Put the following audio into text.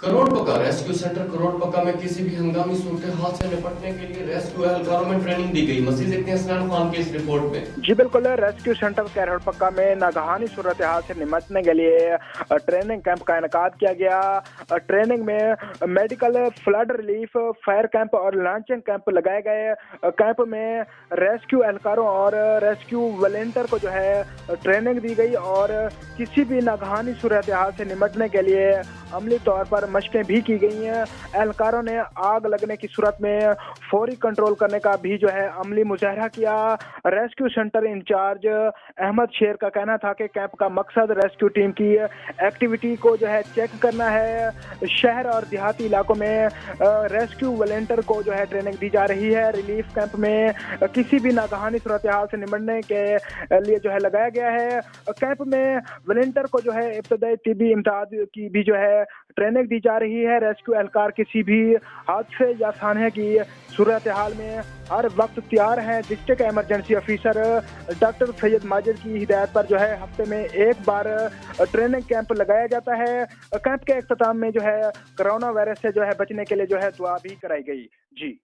करोड़ पका rescue centre crore पका में किसी भी हंगामी सूरत हाल से निपटने के लिए रेस्क्यू एहलकारों में ट्रेनिंग दी गई। मजीद देखते हैं हसनैन खान की इस रिपोर्ट में। जी बिल्कुल, रेस्क्यू सेंटर करोड़ पक्का में नागहानी सूरत हाल से निपटने के लिए ट्रेनिंग कैंप का इनेकाद किया गया। ट्रेनिंग में medical, flood relief, fire camp और लॉन्चिंग कैंप लगाए गए। कैंप में रेस्क्यू एहलकारों और रेस्क्यू वॉलंटियर को जो है ट्रेनिंग दी गई और किसी भी नागहानी सूरत हाल से निपटने के लिए अमली तौर पर मशकें भी की गई हैं। एहलकारों ने आग लगने की सूरत में फौरी कंट्रोल करने का भी जो है अमली मुजाहरा किया। रेस्क्यू सेंटर इंचार्ज अहमद शेर का कहना था कि कैंप का मकसद रेस्क्यू टीम की एक्टिविटी को जो है चेक करना है। शहर और देहाती इलाकों में रेस्क्यू वॉलंटियर को जो है ट्रेनिंग दी जा रही है। रिलीफ कैंप में किसी भी नागहानी सूरत हाल से निपटने के लिए जो है लगाया गया है। कैंप में वॉलंटियर को जो है इब्तदाई तिब्बी इमदाद की भी जो है ट्रेनिंग दी जा रही है। रेस्क्यू एहलकार किसी भी हादसे या सानहे की सूरत हाल में हर वक्त तैयार हैं। District emergency officer doctor Syed Majid की हिदायत पर जो है हफ्ते में एक बार ट्रेनिंग कैंप लगाया जाता है। कैंप के इख्तिताम में जो है कोरोना वायरस से जो है बचने के लिए जो है दुआ भी कराई गई। जी।